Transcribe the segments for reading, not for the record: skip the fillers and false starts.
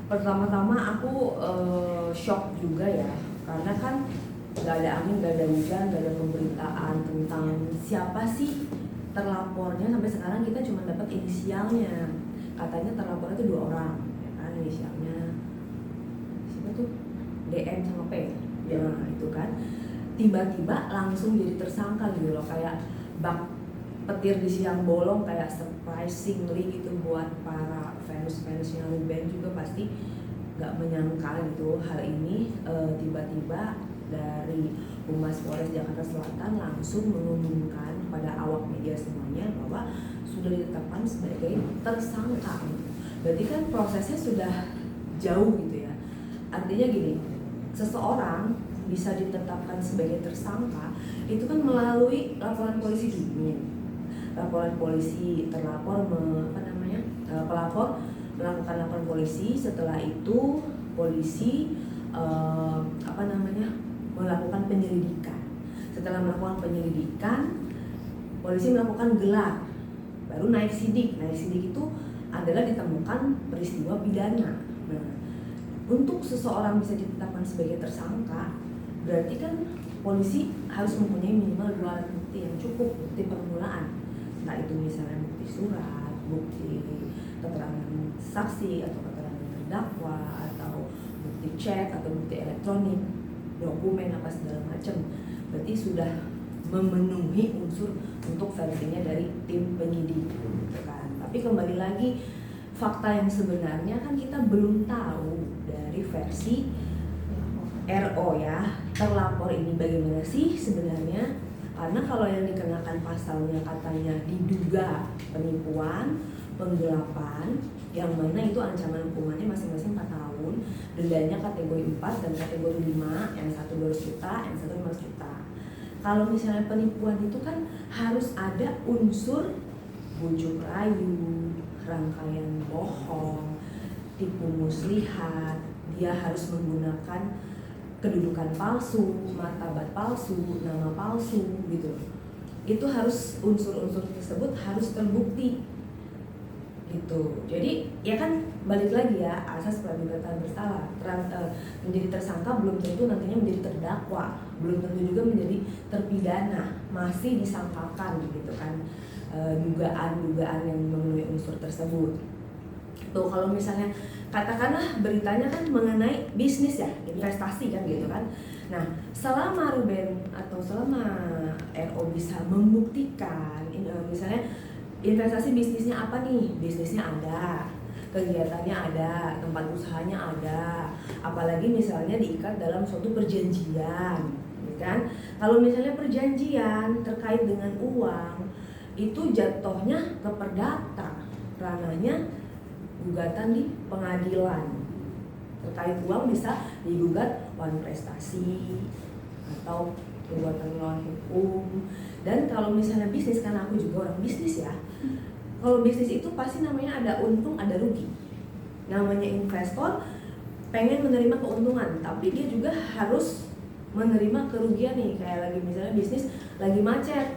Pertama-tama aku shock juga ya, karena kan nggak ada angin, nggak ada hujan, nggak ada pemberitaan tentang siapa sih terlapornya. Sampai sekarang kita cuma dapat inisialnya. Katanya terlapornya itu 2 orang, ya kan, inisialnya siapa tuh, DM sama P. Ya. Nah itu kan tiba-tiba langsung jadi tersangka gitu loh, kayak bak petir di siang bolong, kayak surprisingly gitu buat para fans-fansnya Ruben juga pasti nggak menyangka gitu hal ini tiba-tiba dari Humas Polres Jakarta Selatan langsung mengumumkan kepada awak media semuanya bahwa sudah ditetapkan sebagai tersangka. Berarti kan prosesnya sudah jauh gitu ya. Artinya gini, seseorang bisa ditetapkan sebagai tersangka itu kan melalui laporan polisi dulu. Laporan polisi, terlapor pelapor melakukan laporan polisi. Setelah itu polisi melakukan penyelidikan. Setelah melakukan penyelidikan, polisi melakukan gelar, baru naik sidik. Naik sidik itu adalah ditemukan peristiwa pidana. Nah, untuk seseorang bisa ditetapkan sebagai tersangka, berarti kan polisi harus mempunyai minimal 2 alat bukti yang cukup, bukti permulaan. Nah itu misalnya bukti surat, bukti keterangan saksi atau keterangan terdakwa, atau bukti chat atau bukti elektronik, dokumen apa segala macam. Berarti sudah memenuhi unsur untuk versinya dari tim penyidik, kan. Tapi kembali lagi, fakta yang sebenarnya kan kita belum tahu dari versi RO ya, terlapor ini bagaimana sih sebenarnya. Karena kalau yang dikenakan pasalnya katanya diduga penipuan, penggelapan, yang mana itu ancaman hukumannya masing-masing 4 tahun, dendanya kategori 4 dan kategori 5, yang satu 200 juta, yang satu 500 juta. Kalau misalnya penipuan itu kan harus ada unsur bujuk rayu, rangkaian bohong, tipu muslihat, dia harus menggunakan kedudukan palsu, martabat palsu, nama palsu gitu. Itu harus unsur-unsur tersebut harus terbukti gitu. Jadi ya kan balik lagi ya, asas praduga bersalah. Menjadi tersangka belum tentu nantinya menjadi terdakwa, belum tentu juga menjadi terpidana, masih disangkakan gitu kan. Dugaan-dugaan yang memenuhi unsur tersebut. Tuh kalau misalnya katakanlah beritanya kan mengenai bisnis ya, investasi kan gitu kan. Nah, selama Ruben atau selama RO bisa membuktikan misalnya investasi bisnisnya apa nih? Bisnisnya ada, kegiatannya ada, tempat usahanya ada, apalagi misalnya diikat dalam suatu perjanjian, kan? Kalau misalnya perjanjian terkait dengan uang, itu jatuhnya ke perdata, ranahnya gugatan di pengadilan. Terkait uang bisa digugat wan prestasi atau gugatan melawan hukum. Dan kalau misalnya bisnis, karena aku juga orang bisnis ya, kalau bisnis itu pasti namanya ada untung ada rugi. Namanya investor pengen menerima keuntungan, tapi dia juga harus menerima kerugian nih. Kayak lagi misalnya bisnis lagi macet,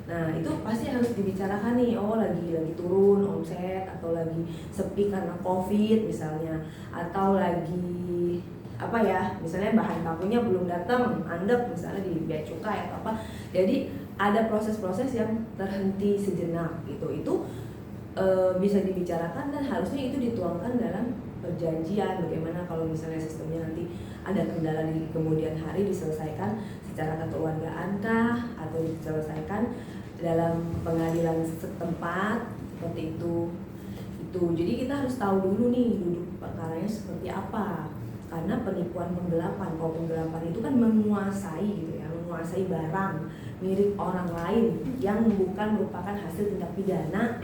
nah itu pasti harus dibicarakan nih, oh lagi turun omset, atau lagi sepi karena COVID misalnya, atau lagi apa ya, misalnya bahan bakunya belum datang, andep misalnya di bea cukai atau apa. Jadi ada proses-proses yang terhenti sejenak gitu. Itu bisa dibicarakan dan harusnya itu dituangkan dalam perjanjian. Bagaimana kalau misalnya sistemnya nanti ada kendala di kemudian hari, diselesaikan secara kekeluargaan kah, atau diselesaikan dalam pengadilan setempat seperti itu. Jadi kita harus tahu dulu nih duduk perkaranya seperti apa. Karena penipuan penggelapan, kalau penggelapan itu kan menguasai gitu ya, menguasai barang milik orang lain yang bukan merupakan hasil tindak pidana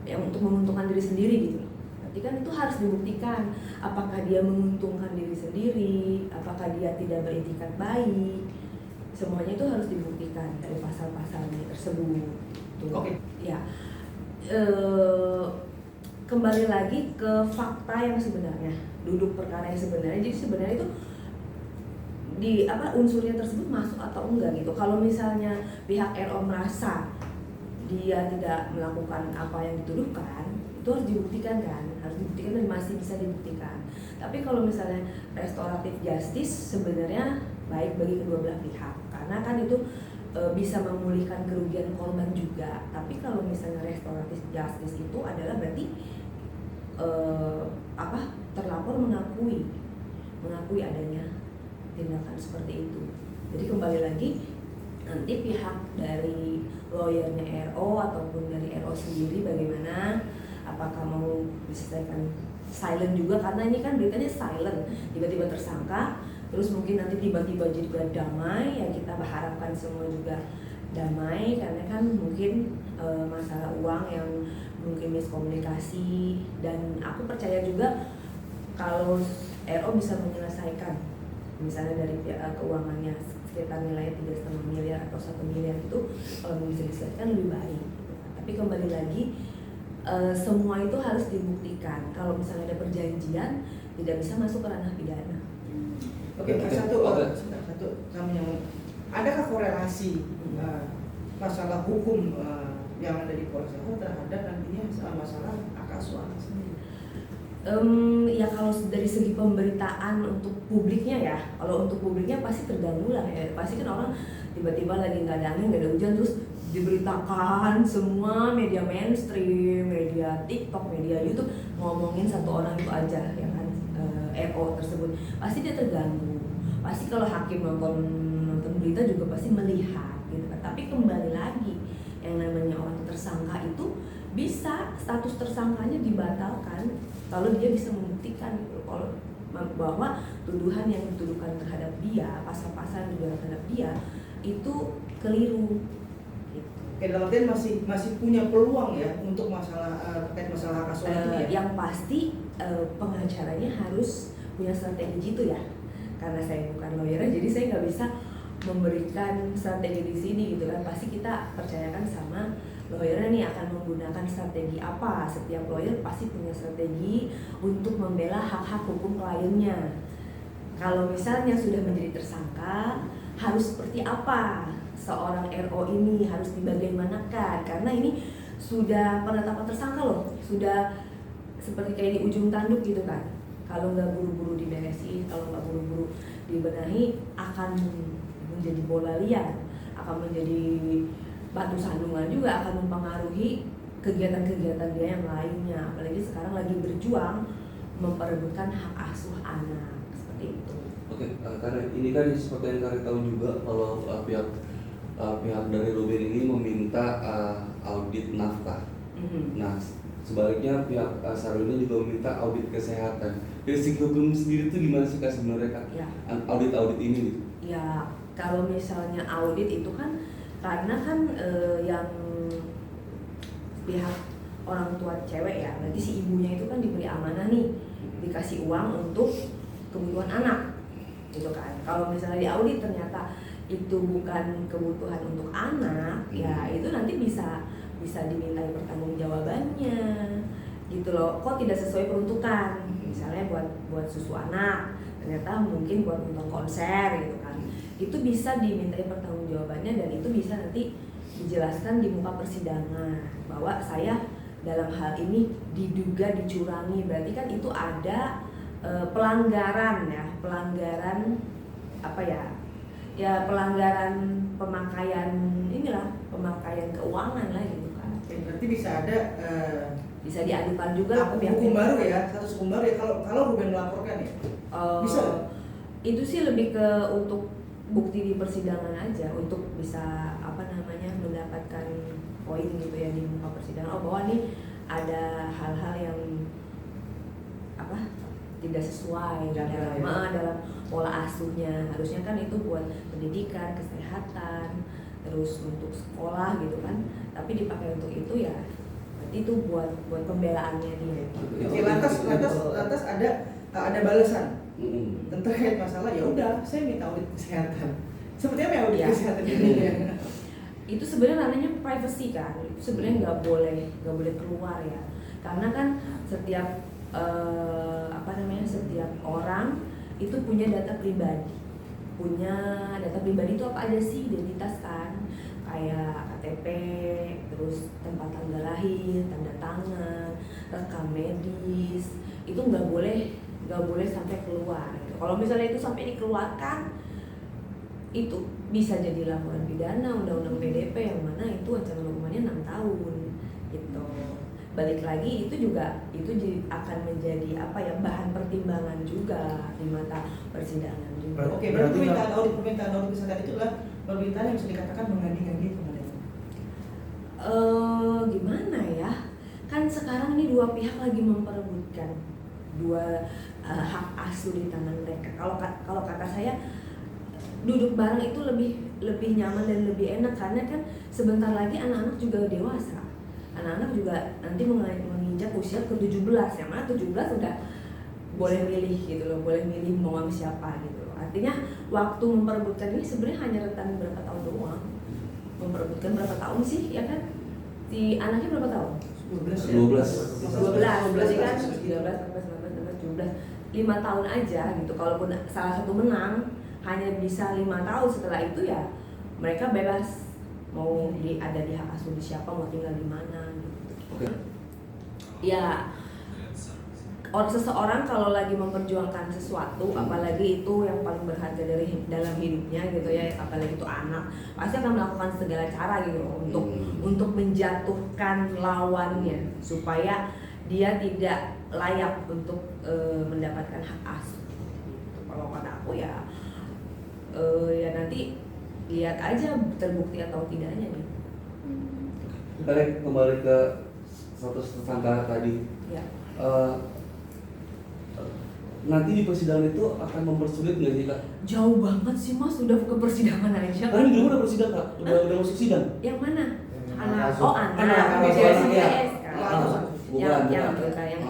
yang untuk menguntungkan diri sendiri gitu. Berarti kan itu harus dibuktikan, apakah dia menguntungkan diri sendiri, apakah dia tidak beretikat baik. Semuanya itu harus dibuktikan dari pasal-pasalnya tersebut. Oke. Ya, kembali lagi ke fakta yang sebenarnya, duduk perkara yang sebenarnya. Jadi sebenarnya itu unsurnya tersebut masuk atau enggak gitu. Kalau misalnya pihak RO merasa dia tidak melakukan apa yang dituduhkan, itu harus dibuktikan kan, harus dibuktikan dan masih bisa dibuktikan. Tapi kalau misalnya restoratif justice sebenarnya baik bagi kedua belah pihak, karena kan itu bisa memulihkan kerugian korban juga. Tapi kalau misalnya restoratif justice itu adalah berarti terlapor mengakui adanya tindakan seperti itu. Jadi kembali lagi nanti pihak dari lawyernya RO ataupun dari RO sendiri bagaimana, apakah mau diselesaikan silent juga, karena ini kan beritanya silent, tiba-tiba tersangka terus mungkin nanti tiba-tiba juga damai, ya kita berharapkan semua juga damai, karena kan mungkin masalah uang yang mungkin miskomunikasi, dan aku percaya juga kalau RO bisa menyelesaikan misalnya dari keuangannya sekitar nilai 3,5 miliar atau 1 miliar itu, kalau bisa diselesaikan lebih baik. Tapi kembali lagi semua itu harus dibuktikan. Kalau misalnya ada perjanjian, tidak bisa masuk ke ranah pidana. Oke, satu kami yang adakah korelasi masalah hukum yang ada di Polres Jakarta terhadap nantinya masalah hak asuh anak sendiri? Ya kalau dari segi pemberitaan untuk publiknya ya, kalau untuk publiknya pasti terganggu lah ya. Pasti kan orang tiba-tiba lagi nggak ada angin, nggak ada hujan, terus diberitakan semua media mainstream, media TikTok, media YouTube ngomongin satu orang itu aja, ya kan, RO tersebut. Pasti dia terganggu. Pasti kalau hakim nonton berita juga pasti melihat gitu kan. Tapi kembali lagi, yang namanya orang tersangka itu bisa status tersangkanya dibatalkan kalau dia bisa membuktikan gitu, kalau bahwa tuduhan yang dituduhkan terhadap dia, pasal-pasal yang dituduhkan terhadap dia itu keliru. Gitu. Oke, dalam artian masih punya peluang ya untuk masalah terkait masalah hak asuh itu ya. Yang pasti pengacaranya harus punya strategi itu ya. Karena saya bukan lawyer, jadi saya nggak bisa memberikan strategi di sini gitu kan. Pasti kita percayakan sama lawyernya nih akan menggunakan strategi apa. Setiap lawyer pasti punya strategi untuk membela hak-hak hukum kliennya. Kalau misalnya sudah menjadi tersangka, harus seperti apa seorang RO ini, harus dibagaimanakan, karena ini sudah penetapan tersangka loh, sudah seperti kayak di ujung tanduk gitu kan. Kalau nggak buru-buru diberesin, kalau nggak buru-buru dibenahi, akan menjadi bola liar, akan menjadi batu sandungan juga, akan mempengaruhi kegiatan-kegiatan dia yang lainnya. Apalagi sekarang lagi berjuang memperebutkan hak asuh anak, seperti itu. Oke, karena ini kan seperti yang kalian tahu juga kalau pihak dari Ruben ini meminta audit nafkah. Nah, sebaliknya pihak Sarulina juga meminta audit kesehatan. Dari segi hukum sendiri itu gimana sih Kak sebenarnya Kak? Ya. Audit ini gitu? Ya, kalau misalnya audit itu kan karena kan yang pihak orang tua cewek ya, berarti si ibunya itu kan diberi amanah nih, dikasih uang untuk kebutuhan anak, gitu kan. Kalau misalnya di audit ternyata itu bukan kebutuhan untuk anak, ya itu nanti bisa dimintai pertanggungjawabannya, gitu loh. Kok tidak sesuai peruntukan, misalnya buat susu anak, ternyata mungkin buat nonton konser gitu kan. Itu bisa dimintai pertanggungjawabannya, dan itu bisa nanti dijelaskan di muka persidangan bahwa saya dalam hal ini diduga dicurangi. Berarti kan itu ada pelanggaran apa ya? Ya pelanggaran pemakaian keuangan lah gitu kan. Berarti bisa ada bisa diadukan juga hukum baru ya, status hukum baru ya kalau Ruben melaporkan ya. Bisa. Itu sih lebih ke untuk bukti di persidangan aja, untuk bisa mendapatkan poin gitu ya di muka persidangan. Oh, bahwa nih ada hal-hal yang tidak sesuai dalam pola asuhnya. Harusnya kan itu buat pendidikan, kesehatan, terus untuk sekolah gitu kan. Tapi dipakai untuk itu ya, berarti itu buat pembelaannya dia. Oke, lantas ada balasan terkait masalah, ya udah saya minta audit kesehatan. Seperti apa ya audit kesehatan ini ya? Itu sebenarnya namanya privacy kan. Itu sebenarnya nggak boleh keluar ya. Karena kan setiap setiap orang itu punya data pribadi. Punya data pribadi itu apa aja sih? Identitas kan, kayak KTP, terus tempat tanggal lahir, tanda tangan, rekam medis, itu nggak boleh sampai keluar. Kalau misalnya itu sampai dikeluarkan, itu bisa jadi laporan pidana, undang-undang PDP yang mana itu ancaman hukumannya 6 tahun gitu. Balik lagi itu akan menjadi bahan pertimbangan juga di mata persidangan juga. Oke, berarti permintaan audit misalkan itu adalah permintaan yang bisa dikatakan mengadi-ngadi kemarin. Gimana ya? Kan sekarang ini dua pihak lagi memperebutkan dua hak asuh di tangan mereka. Kalau kata saya, duduk bareng itu lebih nyaman dan lebih enak karena kan sebentar lagi anak-anak juga dewasa. Anak-anak juga nanti menginjak usia ke 17, yang mana 17 udah boleh milih gitu loh, boleh milih mau sama siapa gitu loh. Artinya waktu memperebutkan ini sebenarnya hanya rentan berapa tahun doang. Memperebutkan berapa tahun sih, ya kan? Si anaknya berapa tahun? 12 berarti kan 13, 14, 15, 16, 17 5 tahun aja gitu. Kalaupun salah satu menang hanya bisa 5 tahun, setelah itu ya mereka bebas mau ada di hak asuh di siapa, mau tinggal di mana gitu. Oke. Ya seseorang kalau lagi memperjuangkan sesuatu, apalagi itu yang paling berharga dalam hidupnya gitu ya, apalagi itu anak, pasti akan melakukan segala cara gitu untuk menjatuhkan lawannya supaya dia tidak layak untuk mendapatkan hak asuh. Kalau kata aku ya nanti lihat aja terbukti atau tidaknya gitu. Kembali ke status tersangka tadi. Ya. Nanti di persidangan itu akan mempersulit nggak sih Kak? Jauh banget sih Mas, udah ke persidangan aja. Karena di udah persidangan Kak, udah masuk sidang. Yang mana? Anak. Anak mediasi ya.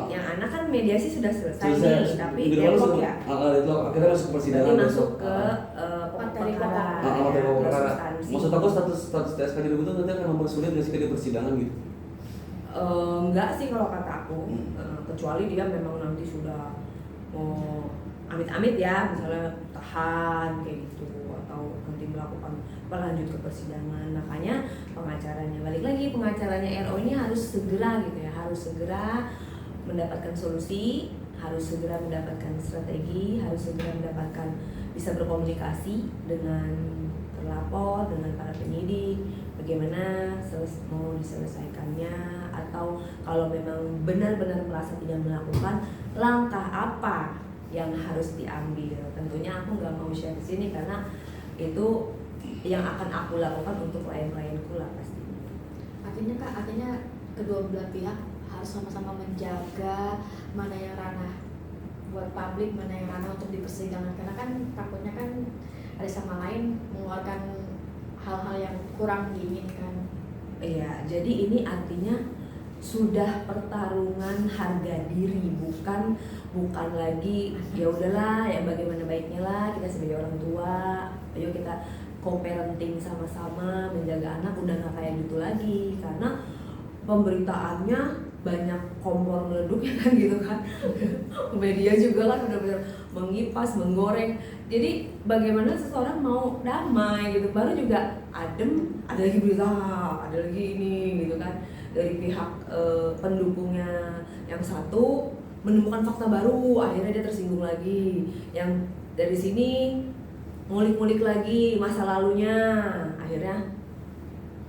Yang anak kan mediasi sudah selesai Selesai. nih, tapi Deadlock Depok ya. Deadlock akhirnya masuk ke persidangan. Nanti masuk besok. ke materi perkara. Materi pokok perkara. Substansi. Maksud aku status TSK di itu nanti akan mempersulit nggak sih di persidangan gitu? Enggak sih kalau kata aku, kecuali dia memang nanti sudah mau amit-amit ya, misalnya tahan kayak gitu atau nanti melakukan lanjut ke persidangan. Makanya pengacaranya, balik lagi, pengacaranya RO ini harus segera gitu ya, harus segera mendapatkan solusi, harus segera mendapatkan strategi, harus segera mendapatkan bisa berkomunikasi dengan terlapor, dengan para penyidik, bagaimana mau diselesaikannya, atau kalau memang benar-benar merasa tidak melakukan, langkah apa yang harus diambil. Tentunya aku nggak mau share di sini karena itu yang akan aku lakukan untuk klien-klienku lah pasti. Artinya kedua belah pihak harus sama-sama menjaga mana yang ranah buat publik, mana yang ranah untuk di persidangan, karena kan takutnya kan ada sama lain mengeluarkan hal-hal yang kurang diinginkan. Iya, jadi ini artinya sudah pertarungan harga diri, bukan lagi ya udahlah ya bagaimana baiknya lah kita sebagai orang tua, ayo kita co-parenting sama-sama menjaga anak, udah nggak kayak gitu lagi karena pemberitaannya banyak kompor meleduk ya kan gitu kan. Media juga kan benar-benar mengipas, menggoreng. Jadi bagaimana seseorang mau damai gitu, baru juga adem, ada lagi berita, ada lagi ini gitu kan. Dari pihak pendukungnya yang satu menemukan fakta baru, akhirnya dia tersinggung lagi. Yang dari sini ngulik-ngulik lagi masa lalunya, akhirnya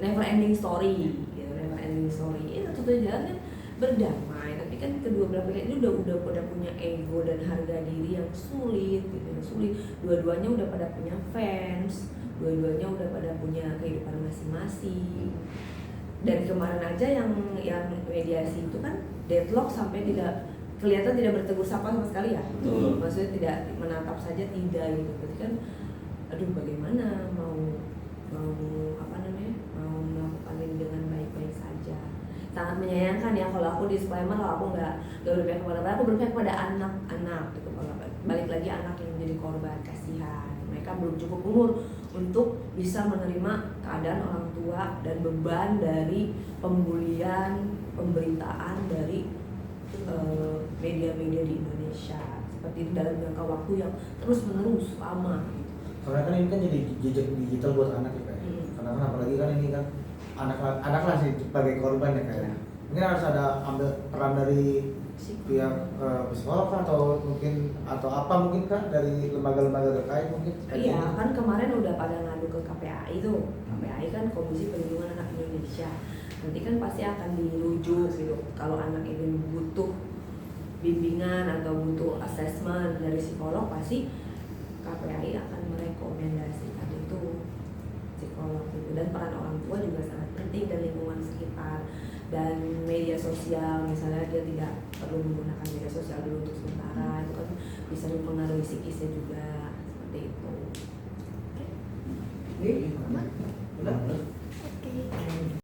never ending story, gitu, never ending story. Ini satu jalannya berdamai, tapi kan kedua belah pihak ini udah punya ego dan harga diri yang sulit, gitu, yang sulit. Dua-duanya udah pada punya fans, dua-duanya udah pada punya kehidupan masing-masing. Dan kemarin aja yang mediasi itu kan deadlock sampai kelihatan tidak bertegur sapa sama sekali ya. Maksudnya tidak menatap saja, tidak gitu. Berarti kan aduh bagaimana mau melakukan ini dengan baik-baik saja. Sangat menyayangkan ya, kalau aku disclaimer, kalau aku nggak berpihak kepada mereka, aku berpihak kepada anak-anak gitu. Balik lagi anak yang menjadi korban, kasihan. Mereka belum cukup umur untuk bisa menerima keadaan orang tua dan beban dari pembulian, pemberitaan dari media-media di Indonesia seperti itu dalam jangka waktu yang terus-menerus lama. Karena kan ini kan jadi jejak digital buat anak ya Kak. Karena kan apalagi kan ini kan anak lah sih sebagai korban ya kayaknya. Mungkin harus ada ambil peran dari pihak psikolog kah, atau mungkin atau apa mungkin kan dari lembaga-lembaga terkait mungkin. Iya, kan kemarin udah pada ngadu ke KPAI tuh. KPAI kan Komisi Perlindungan Anak Indonesia. Nanti kan pasti akan dirujuk gitu. Kalau anak ini butuh bimbingan atau butuh asesmen dari psikolog, pasti KPAI akan merekomendasikan itu psikolog gitu. Dan peran orang tua juga sangat penting, dan lingkungan sekitar dan media sosial. Misalnya dia tidak perlu menggunakan media sosial dulu untuk sementara, itu kan bisa mempengaruhi psikisnya juga, seperti itu. Ini, udah. Oke.